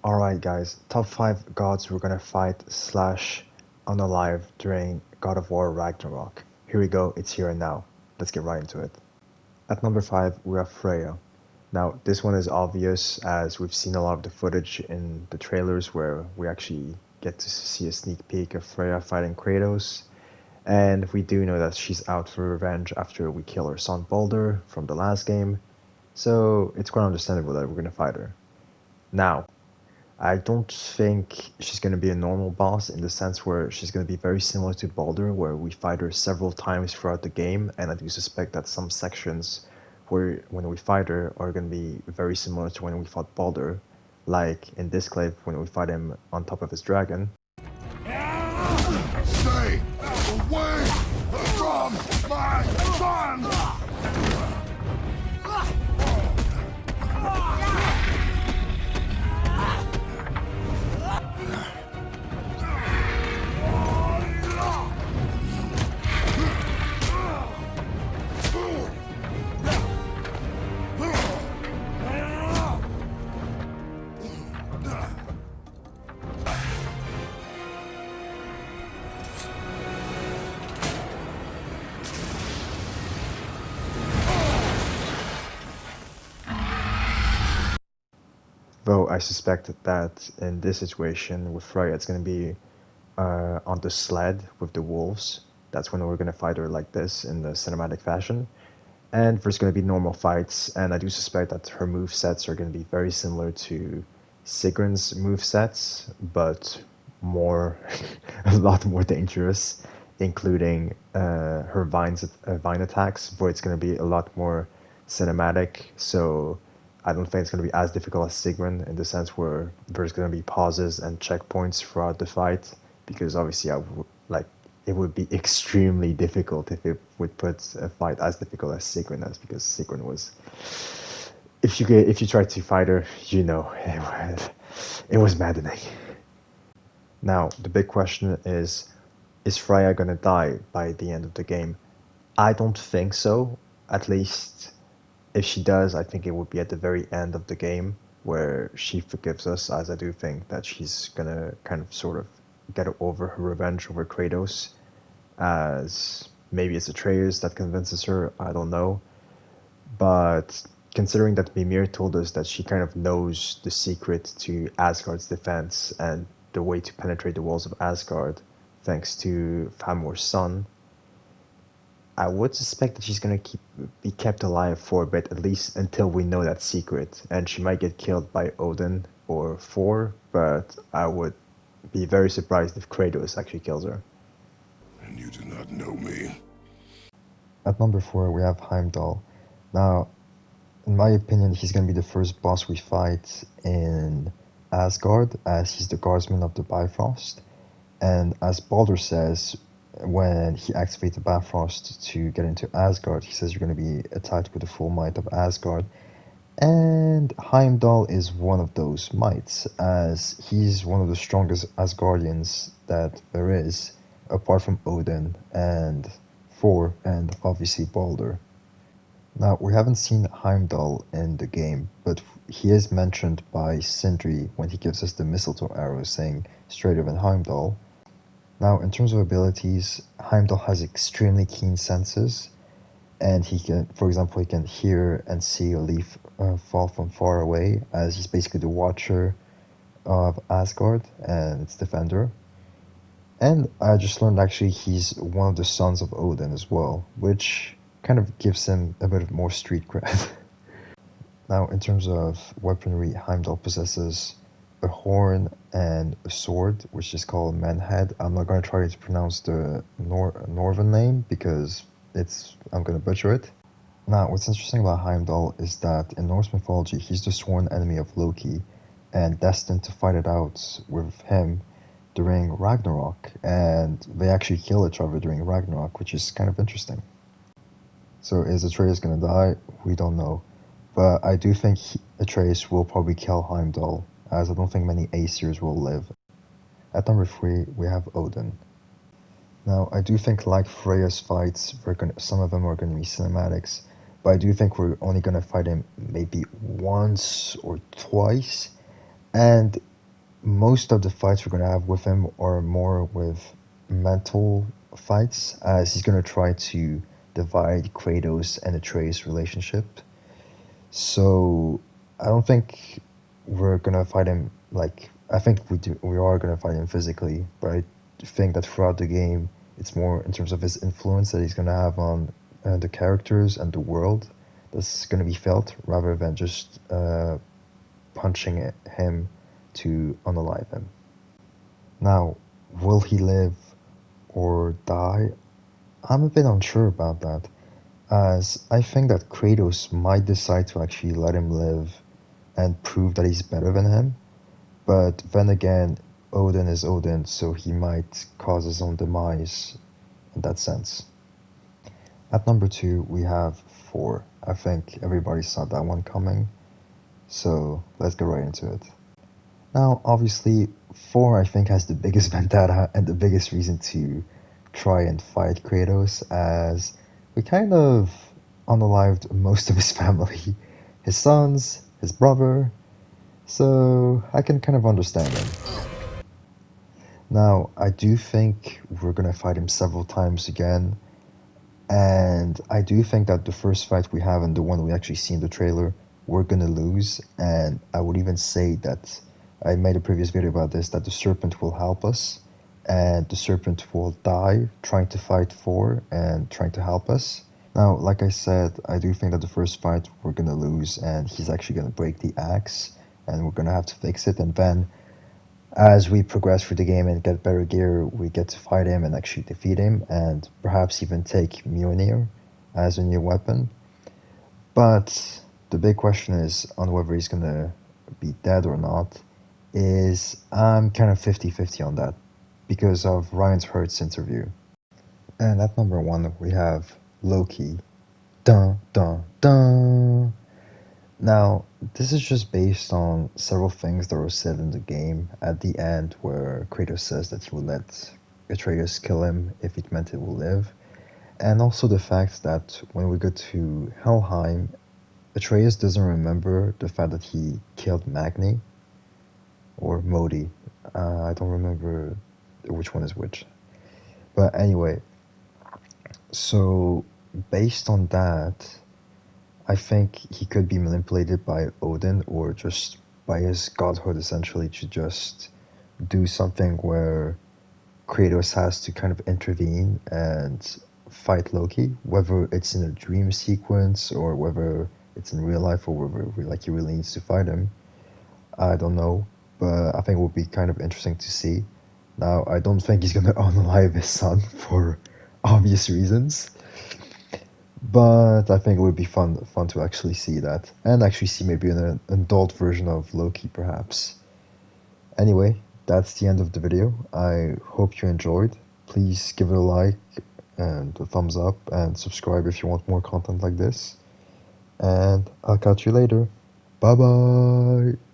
Alright guys, top 5 gods we're gonna fight slash unalive during God of War Ragnarok. Here we go, it's here and now. Let's get right into it. At number 5 we have Freya. Now this one is obvious as we've seen a lot of the footage in the trailers where we actually get to see a sneak peek of Freya fighting Kratos. And we do know that she's out for revenge after we kill her son Baldur from the last game. So it's quite understandable that we're gonna fight her. Now, I don't think she's going to be a normal boss in the sense where she's going to be very similar to Baldur, where we fight her several times throughout the game, and I do suspect that some sections where when we fight her are going to be very similar to when we fought Baldur, like in this clip when we fight him on top of his dragon. Stay away from my son! Though I suspect that in this situation with Freya, it's going to be on the sled with the wolves. That's when we're going to fight her like this in the cinematic fashion. And there's going to be normal fights, and I do suspect that her move sets are going to be very similar to Sigrun's move sets, but more, a lot more dangerous, including her vine attacks, where it's going to be a lot more cinematic. So I don't think it's going to be as difficult as Sigrun in the sense where there's going to be pauses and checkpoints throughout the fight, because obviously it would be extremely difficult if it would put a fight as difficult as Sigrun has, because Sigrun was, if you tried to fight her, you know, it was maddening. Now the big question is Freya gonna die by the end of the game? I don't think so. At least if she does, I think it would be at the very end of the game where she forgives us, as I do think that she's gonna kind of sort of get over her revenge over Kratos, as maybe it's Atreus that convinces her, I don't know. But considering that Mimir told us that she kind of knows the secret to Asgard's defense and the way to penetrate the walls of Asgard, thanks to Famor's son, I would suspect that she's gonna be kept alive for a bit, at least until we know that secret. And she might get killed by Odin or Thor, but I would be very surprised if Kratos actually kills her. And you do not know me. At number 4, we have Heimdall. Now, in my opinion, he's gonna be the first boss we fight in Asgard, as he's the guardsman of the Bifrost. And as Baldur says, when he activates the Bifrost to get into Asgard, he says you're going to be attacked with the full might of Asgard. And Heimdall is one of those mights, as he's one of the strongest Asgardians that there is, apart from Odin and Thor and obviously Baldur. Now, we haven't seen Heimdall in the game, but he is mentioned by Sindri when he gives us the mistletoe arrow, saying straight up in Heimdall. Now, in terms of abilities, Heimdall has extremely keen senses, and he can, for example, he can hear and see a leaf fall from far away, as he's basically the watcher of Asgard and its defender. And I just learned actually he's one of the sons of Odin as well, which kind of gives him a bit of more street cred. Now, in terms of weaponry, Heimdall possesses a horn and a sword, which is called Manhead. I'm not going to try to pronounce the Northern name because I'm going to butcher it. Now, what's interesting about Heimdall is that in Norse mythology, he's the sworn enemy of Loki and destined to fight it out with him during Ragnarok. And they actually kill each other during Ragnarok, which is kind of interesting. So is Atreus going to die? We don't know. But I do think Atreus will probably kill Heimdall, as I don't think many Aesir's will live. At number 3, we have Odin. Now, I do think like Freya's fights, some of them are going to be cinematics, but I do think we're only going to fight him maybe once or twice, and most of the fights we're gonna have with him are more with mental fights, as he's gonna try to divide Kratos and Atreus' relationship. So I don't think we're gonna fight him like I think we are gonna fight him physically, but I think that throughout the game it's more in terms of his influence that he's gonna have on the characters and the world that's gonna be felt rather than just punching him to unalive him. Now, will he live or die? I'm a bit unsure about that, as I think that Kratos might decide to actually let him live and prove that he's better than him, but then again, Odin is Odin, so he might cause his own demise in that sense. At number 2, we have Thor. I think everybody saw that one coming, so let's get right into it. Now, obviously, Thor, I think, has the biggest vendetta and the biggest reason to try and fight Kratos, as we kind of unalived most of his family, his sons, his brother, so I can kind of understand him. Now, I do think we're gonna fight him several times again, and I do think that the first fight we have and the one we actually see in the trailer, we're gonna lose, and I would even say that I made a previous video about this, that the serpent will help us, and the serpent will die trying to fight Thor and trying to help us. Now, like I said, I do think that the first fight we're gonna lose, and he's actually gonna break the axe, and we're gonna have to fix it, and then as we progress through the game and get better gear, we get to fight him and actually defeat him, and perhaps even take Mjolnir as a new weapon. But the big question is on whether he's gonna be dead or not, is I'm kind of 50-50 on that because of Ryan Hurt's interview. And at number 1, we have Loki. Dun dun dun! Now, this is just based on several things that were said in the game at the end, where Kratos says that he will let Atreus kill him if it meant it will live, and also the fact that when we go to Helheim, Atreus doesn't remember the fact that he killed Magni, or Modi. I don't remember which one is which. But anyway, so based on that, I think he could be manipulated by Odin or just by his godhood essentially to just do something where Kratos has to kind of intervene and fight Loki, whether it's in a dream sequence or whether it's in real life or whether like he really needs to fight him. I don't know, but I think it would be kind of interesting to see. Now, I don't think he's gonna unalive his son for obvious reasons. But I think it would be fun to actually see that, and actually see maybe an adult version of Loki, perhaps. Anyway, that's the end of the video. I hope you enjoyed. Please give it a like and a thumbs up, and subscribe if you want more content like this. And I'll catch you later. Bye bye!